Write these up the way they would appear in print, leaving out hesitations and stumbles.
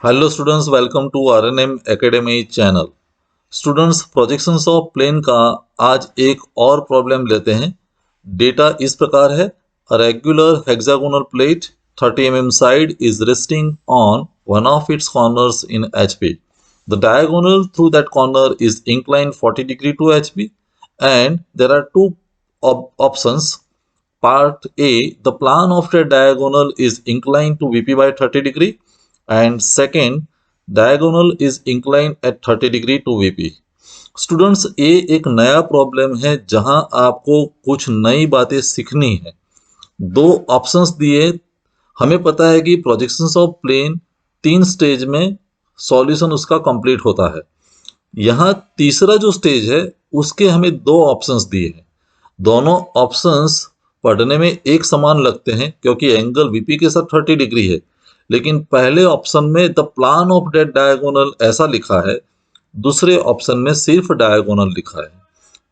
Hello students, welcome to RNM academy channel. Students, projections of plane का आज एक और प्रॉब्लम लेते हैं। डेटा इस प्रकार है। A regular hexagonal plate 30 mm side is resting on one of its corners in HP. The diagonal through that corner is inclined 40 degree to HP and there are two options. Part A, the plan of the diagonal is inclined to VP by 30 degree, and second, diagonal is inclined at 30 degree to VP. Students, ये एक नया problem है जहां आपको कुछ नई बातें सीखनी है। दो ऑप्शंस दिए। हमें पता है कि प्रोजेक्शंस ऑफ प्लेन 3 स्टेज में सॉल्यूशन उसका कंप्लीट होता है। यहाँ तीसरा जो स्टेज है उसके हमें दो ऑप्शंस दिए हैं। दोनों ऑप्शंस पढ़ने में एक समान लगते हैं क्योंकि एंगल वीपी के साथ 30 डिग्री है, लेकिन पहले ऑप्शन में the plan of that diagonal ऐसा लिखा है, दूसरे ऑप्शन में सिर्फ डायगोनल लिखा है।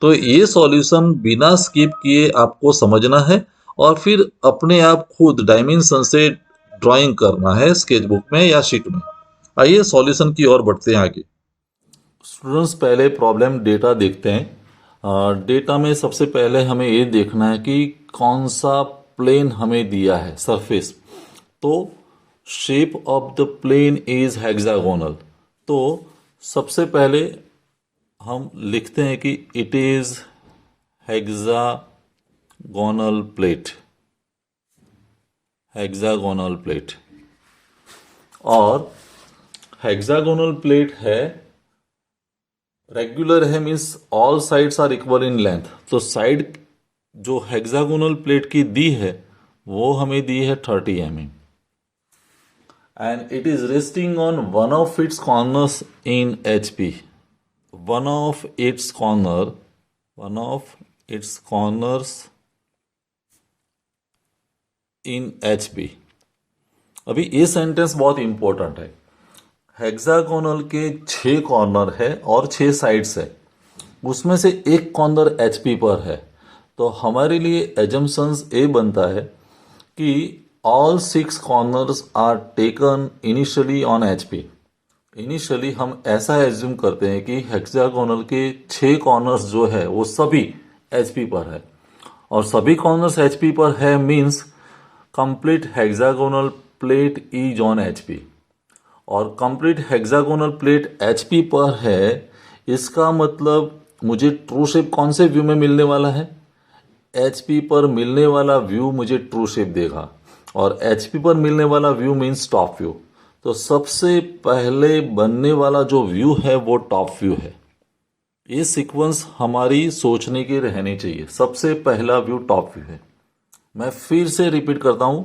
तो ये सॉल्यूशन बिना स्किप किए आपको समझना है और फिर अपने आप खुद डायमेंशन से ड्राइंग करना है स्केचबुक में या शीट में। आइए सॉल्यूशन की ओर बढ़ते हैं आगे। स्टूडेंट्स, पहले प्रॉब्लम डेटा देखते हैं। डेटा में सबसे पहले हमें ये देखना है कि कौन सा प्लेन हमें दिया है, सरफेस। तो shape of the plane is hexagonal. तो सबसे पहले हम लिखते हैं कि it is hexagonal plate, hexagonal plate. और हेक्सागोनल प्लेट है, रेगुलर है, means all sides are equal in length. तो साइड जो हेक्सागोनल प्लेट की दी है वो हमें दी है 30 mm, and it is resting on one of its corners in HP. One of its corners in HP. अभी ये सेंटेंस बहुत इंपॉर्टेंट है। हेक्सागोनल के 6 कॉर्नर है और 6 साइड्स है, उसमें से एक कॉर्नर एचपी पर है। तो हमारे लिए एजम्पशंस ये बनता है कि all 6 corners are taken initially on HP. Initially हम ऐसा एज्यूम करते हैं कि हेक्सागोनल के 6 कॉर्नर्स जो है वो सभी एचपी पर है, और सभी कॉर्नर्स एचपी पर है means complete hexagonal plate is on HP. और कंप्लीट हेक्सागोनल प्लेट एचपी पर है, इसका मतलब मुझे ट्रू शेप कौन से व्यू में मिलने वाला है? एचपी पर मिलने वाला व्यू मुझे ट्रू शेप देगा, और एचपी पर मिलने वाला व्यू मीन्स टॉप व्यू। तो सबसे पहले बनने वाला जो व्यू है वो टॉप व्यू है। ये सीक्वेंस हमारी सोचने की रहनी चाहिए। सबसे पहला व्यू टॉप व्यू है। मैं फिर से रिपीट करता हूं,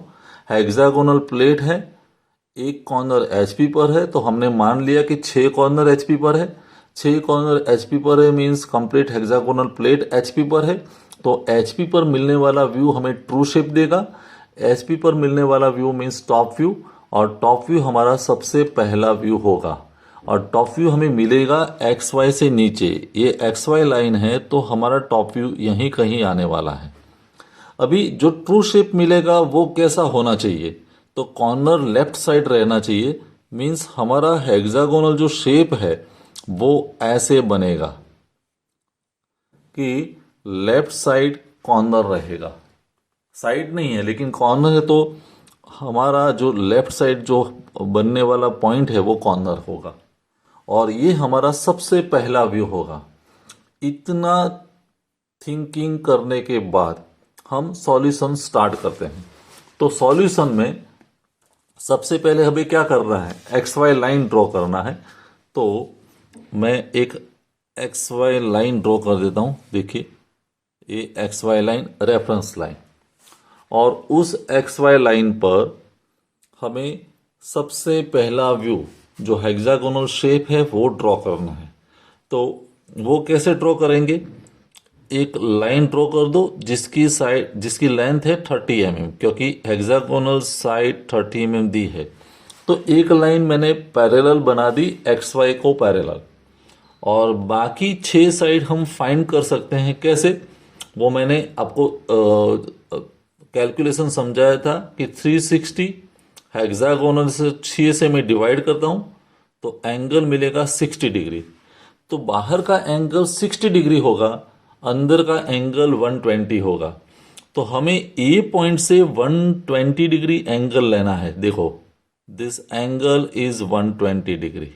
हेक्सागोनल प्लेट है, एक कॉर्नर एचपी पर है, तो हमने मान लिया कि 6 कॉर्नर एचपी पर है। 6 कॉर्नर एचपी पर है means complete hexagonal plate HP पर है। तो एचपी पर मिलने वाला व्यू हमें ट्रू शेप देगा। एचपी पर मिलने वाला व्यू मीन्स टॉप व्यू, और टॉप व्यू हमारा सबसे पहला व्यू होगा। और टॉप व्यू हमें मिलेगा एक्स वाई से नीचे। ये एक्स वाई लाइन है, तो हमारा टॉप व्यू यहीं कहीं आने वाला है। अभी जो ट्रू शेप मिलेगा वो कैसा होना चाहिए? तो कॉर्नर लेफ्ट साइड रहना चाहिए, मीन्स हमारा हेक्सागोनल जो शेप है वो ऐसे बनेगा कि लेफ्ट साइड कॉर्नर रहेगा। साइड नहीं है लेकिन कॉर्नर है, तो हमारा जो लेफ्ट साइड जो बनने वाला पॉइंट है वो कॉर्नर होगा, और ये हमारा सबसे पहला व्यू होगा। इतना थिंकिंग करने के बाद हम सॉल्यूशन स्टार्ट करते हैं। तो सॉल्यूशन में सबसे पहले हमें क्या करना है? एक्स वाई लाइन ड्रॉ करना है। तो मैं एक एक्स वाई लाइन ड्रॉ कर देता हूं। देखिए, ये X Y line, reference line, और उस एक्स वाई लाइन पर हमें सबसे पहला व्यू जो हेक्सागोनल शेप है वो ड्रॉ करना है। तो वो कैसे ड्रॉ करेंगे? एक लाइन ड्रॉ कर दो जिसकी लेंथ है 30 mm, क्योंकि हेक्सागोनल साइड 30 mm दी है। तो एक लाइन मैंने पैरेलल बना दी, एक्स वाई को पैरेलल, और बाकी 6 साइड हम फाइंड कर सकते हैं। कैसे? वो मैंने आपको कैलकुलेशन समझाया था कि 360 हेक्सागोनल से 6 से मैं डिवाइड करता हूं तो एंगल मिलेगा 60 डिग्री। तो बाहर का एंगल 60 डिग्री होगा, अंदर का एंगल 120 होगा। तो हमें ए पॉइंट से 120 डिग्री एंगल लेना है। देखो, दिस एंगल इज 120 डिग्री।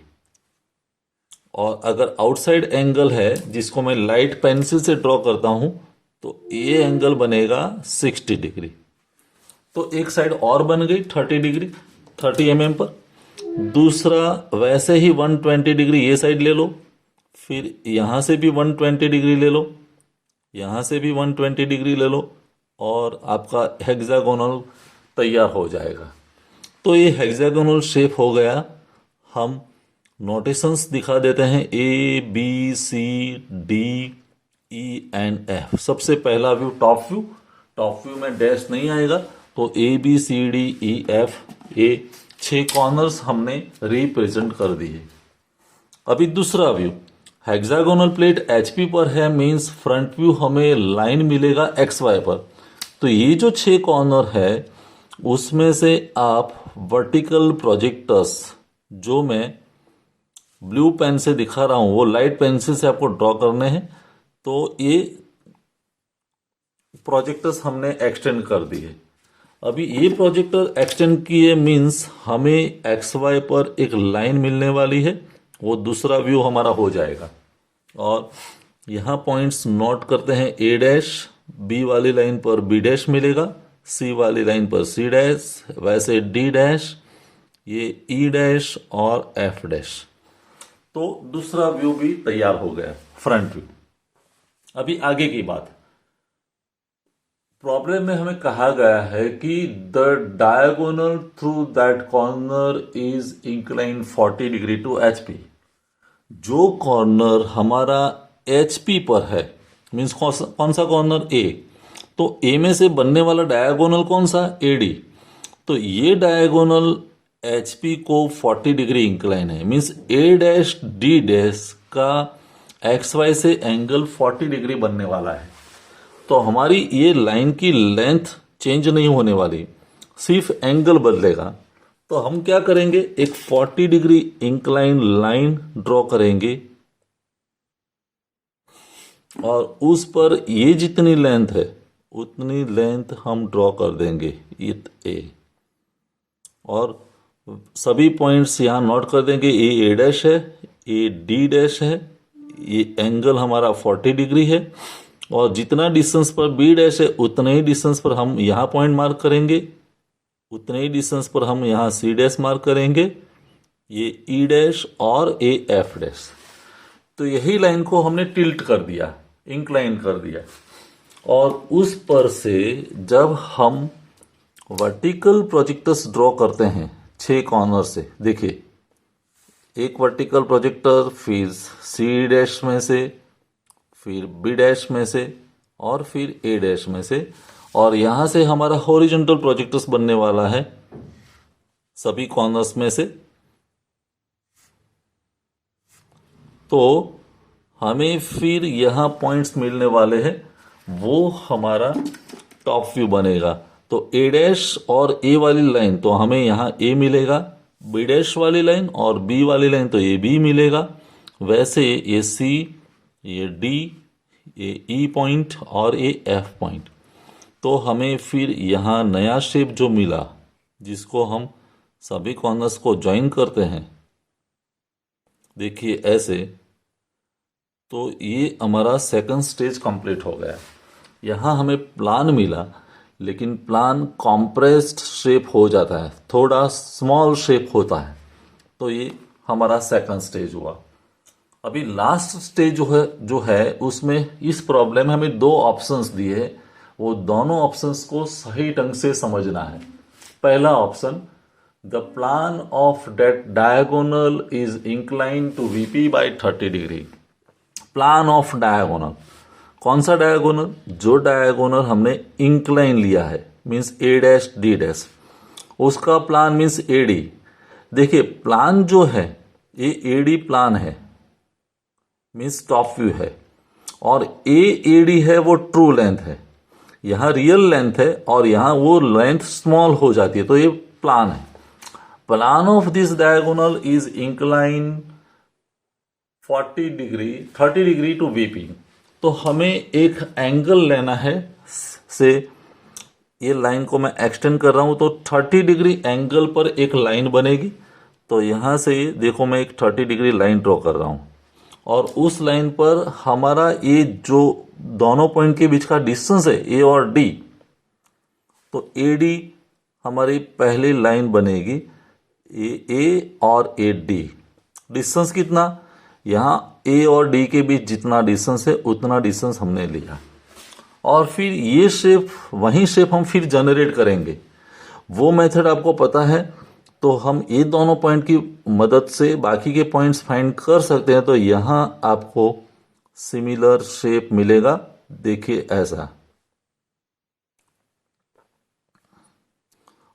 और अगर आउटसाइड एंगल है जिसको मैं लाइट पेंसिल से ड्रॉ करता हूं तो ये एंगल बनेगा 60 डिग्री। तो एक साइड और बन गई 30 डिग्री 30 mm पर। दूसरा वैसे ही 120 डिग्री ये साइड ले लो, फिर यहां से भी 120 डिग्री ले लो, यहां से भी 120 डिग्री ले लो, और आपका हेक्सागोनल तैयार हो जाएगा। तो ये हेक्सागोनल शेप हो गया। हम नोटेशंस दिखा देते हैं, A B C D E and F. सबसे पहला view top view, top view में डैश नहीं आएगा, तो A B C D E F, ये 6 कॉर्नर्स हमने रिप्रेजेंट कर दिए। अभी दूसरा व्यू, हेक्सागोनल प्लेट एचपी पर है, मींस फ्रंट व्यू हमें लाइन मिलेगा एक्स वाई पर। तो ये जो 6 कॉर्नर है उसमें से आप वर्टिकल प्रोजेक्टर्स, जो मैं ब्लू पेन से दिखा रहा हूं वो लाइट पेंसिल से आपको ड्रॉ करने हैं। तो ये प्रोजेक्टर्स हमने एक्सटेंड कर दिए। अभी ये प्रोजेक्टर एक्सटेंड किए मींस हमें एक्स वाई पर एक लाइन मिलने वाली है, वो दूसरा व्यू हमारा हो जाएगा। और यहाँ पॉइंट्स नोट करते हैं, ए डैश बी वाली लाइन पर बी डैश मिलेगा, सी वाली लाइन पर सी डैश, वैसे डी डैश, ये ई डैश और एफ डैश। तो दूसरा व्यू भी तैयार हो गया, फ्रंट व्यू। अभी आगे की बात, प्रॉब्लम में हमें कहा गया है कि the diagonal through that corner is incline 40 degree to HP. जो कॉर्नर हमारा एचपी पर है, मीन्स कौन सा कॉर्नर, ए, तो ए में से बनने वाला डायगोनल कौन सा, एडी। तो ये डायगोनल एचपी को 40 डिग्री इंक्लाइन है, means A dash D dash का एक्स वाई से एंगल 40 डिग्री बनने वाला है। तो हमारी ये लाइन की लेंथ चेंज नहीं होने वाली, सिर्फ एंगल बदलेगा। तो हम क्या करेंगे, एक 40 डिग्री इंक्लाइन लाइन ड्रॉ करेंगे और उस पर ये जितनी लेंथ है उतनी लेंथ हम ड्रॉ कर देंगे, इट ए। और सभी पॉइंट्स यहाँ नोट कर देंगे, ए डैश है, ए डी डैश है, ये एंगल हमारा 40 डिग्री है। और जितना डिस्टेंस पर बी डैश है उतने ही डिस्टेंस पर हम यहाँ पॉइंट मार्क करेंगे, उतने ही डिस्टेंस पर हम यहाँ सी डैश मार्क करेंगे, ये ई डैश और ए एफ डैश। तो यही लाइन को हमने टिल्ट कर दिया, इंक्लाइन कर दिया। और उस पर से जब हम वर्टिकल प्रोजेक्टर्स ड्रॉ करते हैं 6 कॉर्नर से, देखिए एक वर्टिकल प्रोजेक्टर, फिर सी डैश में से, फिर बी डैश में से, और फिर ए डैश में से, और यहां से हमारा हॉरिजॉन्टल प्रोजेक्टर्स बनने वाला है सभी कॉर्नर्स में से। तो हमें फिर यहां पॉइंट्स मिलने वाले हैं, वो हमारा टॉप व्यू बनेगा। तो ए डैश और ए वाली लाइन, तो हमें यहां ए मिलेगा, बी डैश वाली लाइन और बी वाली लाइन तो ये बी मिलेगा। वैसे ये सी, ये डी, ये ई पॉइंट और ये एफ पॉइंट। तो हमें फिर यहाँ नया शेप जो मिला, जिसको हम सभी कॉर्नर्स को ज्वाइन करते हैं, देखिए ऐसे, तो ये हमारा सेकंड स्टेज कंप्लीट हो गया। यहाँ हमें प्लान मिला, लेकिन प्लान कॉम्प्रेस्ड शेप हो जाता है, थोड़ा स्मॉल शेप होता है। तो ये हमारा सेकंड स्टेज हुआ। अभी लास्ट स्टेज जो है उसमें इस प्रॉब्लम में हमें 2 ऑप्शंस दिए हैं, वो दोनों ऑप्शंस को सही ढंग से समझना है। पहला option, the plan of that diagonal is incline to VP by 30 degree. Plan of diagonal, कौन सा डायगोनल, जो डायगोनल हमने इंक्लाइन लिया है, means A dash D dash, उसका प्लान मीन्स ए डी। देखिए प्लान जो है ये ए डी प्लान है, मीन्स टॉप व्यू है, और ए डी है वो ट्रू लेंथ है, यहाँ रियल लेंथ है और यहाँ वो लेंथ स्मॉल हो जाती है, तो ये प्लान है। Plan of this diagonal is incline 30 degree to VP। तो हमें एक एंगल लेना है से, ये लाइन को मैं एक्सटेंड कर रहा हूं तो 30 डिग्री एंगल पर एक लाइन बनेगी। तो यहां से देखो मैं एक 30 डिग्री लाइन ड्रॉ कर रहा हूं और उस लाइन पर हमारा ये जो दोनों पॉइंट के बीच का डिस्टेंस है ए और डी, तो AD हमारी पहली लाइन बनेगी। ए और AD डिस्टेंस कितना, यहाँ A और D के बीच जितना डिस्टेंस है उतना डिस्टेंस हमने लिया और फिर ये शेप, वही शेप हम फिर जनरेट करेंगे। वो मेथड आपको पता है, तो हम ये दोनों पॉइंट की मदद से बाकी के पॉइंट्स फाइंड कर सकते हैं। तो यहाँ आपको सिमिलर शेप मिलेगा, देखिए ऐसा,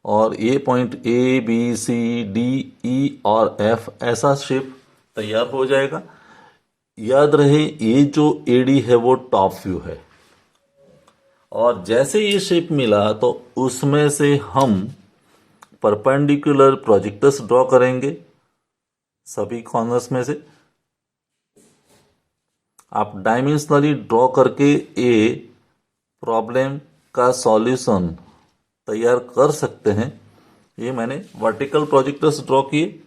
और ये पॉइंट ABCDE और F ऐसा शेप तैयार हो जाएगा। याद रहे ये जो AD है वो टॉप व्यू है और जैसे ये शेप मिला तो उसमें से हम परपेंडिकुलर प्रोजेक्टर्स ड्रॉ करेंगे सभी कॉर्नर्स में से। आप डायमेंशनली ड्रॉ करके ये प्रॉब्लम का सॉल्यूशन तैयार कर सकते हैं। ये मैंने वर्टिकल प्रोजेक्टर्स ड्रॉ किए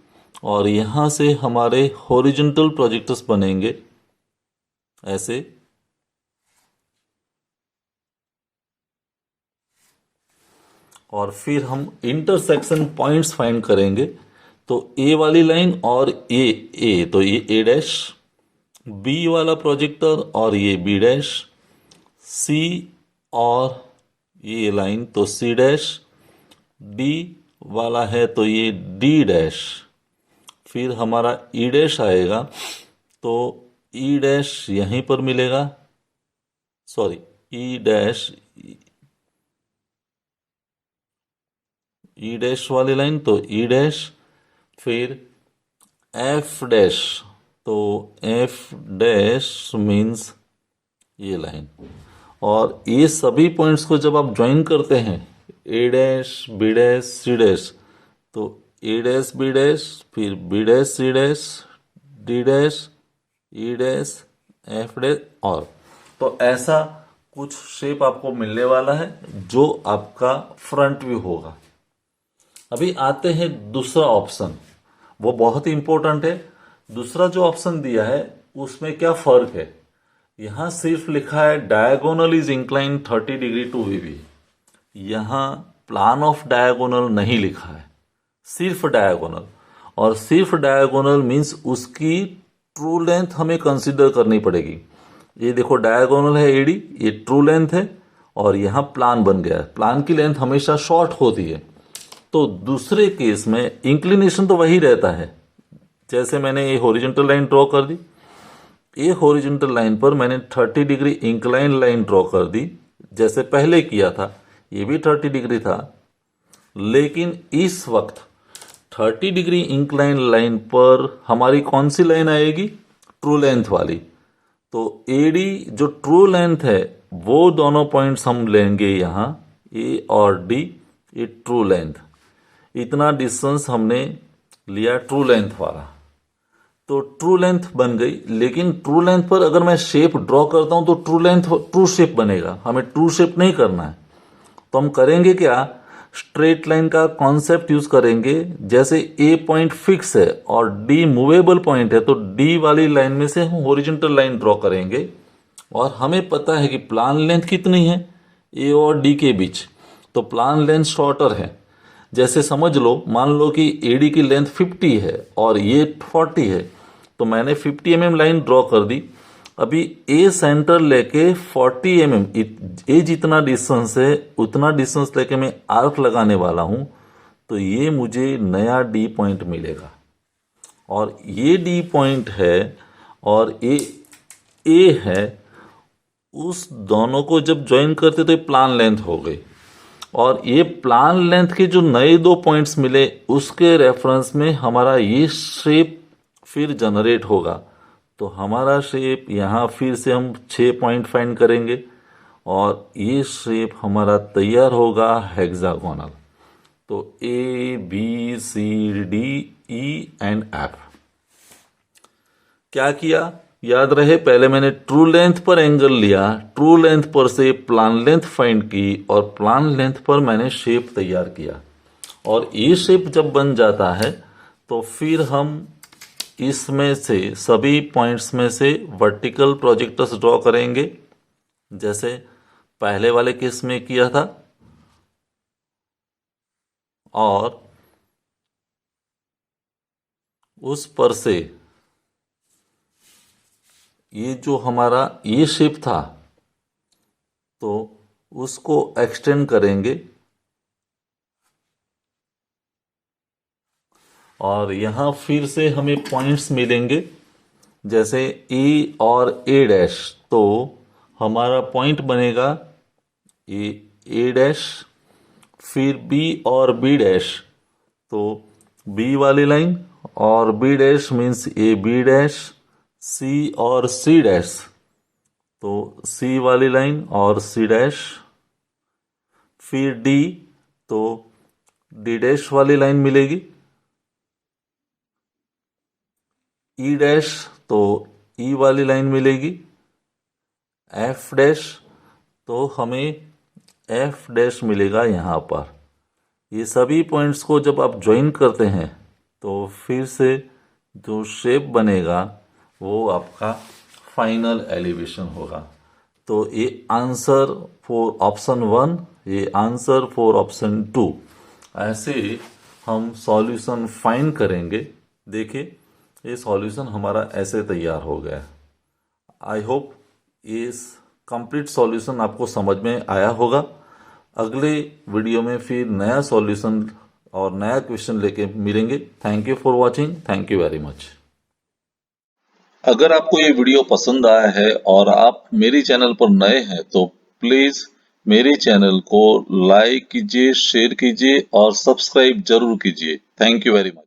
और यहाँ से हमारे हॉरिजॉन्टल प्रोजेक्टर्स बनेंगे ऐसे। और फिर हम इंटरसेक्शन पॉइंट्स फाइंड करेंगे। तो ए वाली लाइन और ए तो ये A डैश, बी वाला प्रोजेक्टर और ये B डैश, सी और ये लाइन तो C डैश, डी वाला है तो ये D डैश, फिर हमारा E डैश आएगा तो E डैश यहीं पर मिलेगा, sorry E dash, E dash वाली लाइन तो E डैश, फिर F डैश तो F डैश मीन्स ये लाइन। और ये सभी पॉइंट्स को जब आप ज्वाइन करते हैं A dash B dash C dash, तो A डैश B डैश, फिर B dash C dash, D dash E dash F dash, और तो ऐसा कुछ शेप आपको मिलने वाला है जो आपका फ्रंट व्यू होगा। अभी आते हैं दूसरा ऑप्शन, वो बहुत ही इंपॉर्टेंट है। दूसरा जो ऑप्शन दिया है उसमें क्या फर्क है, यहां सिर्फ लिखा है diagonal is incline 30 degree to VP। यहां प्लान ऑफ डायगोनल नहीं लिखा है, सिर्फ डायगोनल। और सिर्फ डायगोनल मीन्स उसकी ट्रू लेंथ हमें कंसीडर करनी पड़ेगी। ये देखो डायगोनल है AD, ये ट्रू लेंथ है और यहाँ प्लान बन गया है। प्लान की लेंथ हमेशा शॉर्ट होती है। तो दूसरे केस में इंक्लिनेशन तो वही रहता है। जैसे मैंने ये हॉरिजॉन्टल लाइन ड्रॉ कर दी, ये हॉरिजॉन्टल लाइन पर मैंने 30 डिग्री इंक्लाइन लाइन ड्रॉ कर दी जैसे पहले किया था, ये भी 30 डिग्री था। लेकिन इस वक्त 30 डिग्री इंक्लाइन लाइन पर हमारी कौन सी लाइन आएगी, ट्रू लेंथ वाली। तो AD जो ट्रू लेंथ है वो दोनों पॉइंट्स हम लेंगे यहाँ A और D, ये ट्रू लेंथ, इतना डिस्टेंस हमने लिया ट्रू लेंथ वाला, तो ट्रू लेंथ बन गई। लेकिन ट्रू लेंथ पर अगर मैं शेप ड्रॉ करता हूं तो ट्रू लेंथ ट्रू शेप बनेगा, हमें ट्रू शेप नहीं करना है। तो हम करेंगे क्या, स्ट्रेट लाइन का कॉन्सेप्ट यूज करेंगे। जैसे A पॉइंट फिक्स है और D मूवेबल पॉइंट है, तो D वाली लाइन में से हम हॉरिजॉन्टल लाइन ड्रॉ करेंगे और हमें पता है कि प्लान लेंथ कितनी है A और D के बीच, तो प्लान लेंथ शॉर्टर है। जैसे समझ लो, मान लो कि AD की लेंथ 50 है और ये 40 है, तो मैंने 50 mm लाइन ड्रॉ कर दी। अभी A सेंटर लेके 40 mm, A जितना डिस्टेंस है उतना डिस्टेंस लेके मैं आर्क लगाने वाला हूं, तो ये मुझे नया D पॉइंट मिलेगा। और ये D पॉइंट है और ये A है, उस दोनों को जब ज्वाइन करते तो ये प्लान लेंथ हो गई। और ये प्लान लेंथ के जो नए दो पॉइंट्स मिले उसके रेफरेंस में हमारा ये शेप फिर जनरेट होगा। तो हमारा शेप यहाँ फिर से हम 6 पॉइंट फाइंड करेंगे और ये शेप हमारा तैयार होगा हेक्सागोनल। तो A, B, C, D, E and F। क्या किया, याद रहे पहले मैंने ट्रू लेंथ पर एंगल लिया, ट्रू लेंथ पर से प्लान लेंथ फाइंड की और प्लान लेंथ पर मैंने शेप तैयार किया। और ये शेप जब बन जाता है तो फिर हम इसमें से सभी पॉइंट्स में से वर्टिकल प्रोजेक्टर्स ड्रॉ करेंगे, जैसे पहले वाले केस में किया था। और उस पर से ये जो हमारा ये शेप था तो उसको एक्सटेंड करेंगे और यहाँ फिर से हमें पॉइंट्स मिलेंगे, जैसे E और A डैश। तो हमारा पॉइंट बनेगा ए डैश, फिर B और B डैश। तो B वाली लाइन और B dash means A B dash, C और C डैश तो C वाली लाइन और C डैश, फिर D तो D डैश वाली लाइन मिलेगी, E डैश तो E वाली लाइन मिलेगी, F डैश तो हमें F डैश मिलेगा यहाँ पर। ये सभी पॉइंट्स को जब आप ज्वाइन करते हैं तो फिर से जो शेप बनेगा वो आपका फाइनल एलिवेशन होगा। तो ये आंसर फॉर ऑप्शन 1, ये आंसर फॉर ऑप्शन 2। ऐसे हम सॉल्यूशन फाइंड करेंगे। देखिए ये सॉल्यूशन हमारा ऐसे तैयार हो गया। आई होप ये कंप्लीट सॉल्यूशन आपको समझ में आया होगा। अगले वीडियो में फिर नया सॉल्यूशन और नया क्वेश्चन लेके मिलेंगे। Thank you for watching, thank you very much. अगर आपको ये वीडियो पसंद आया है और आप मेरे चैनल पर नए हैं तो प्लीज मेरे चैनल को लाइक कीजिए, शेयर कीजिए और सब्सक्राइब जरूर कीजिए। Thank you very much.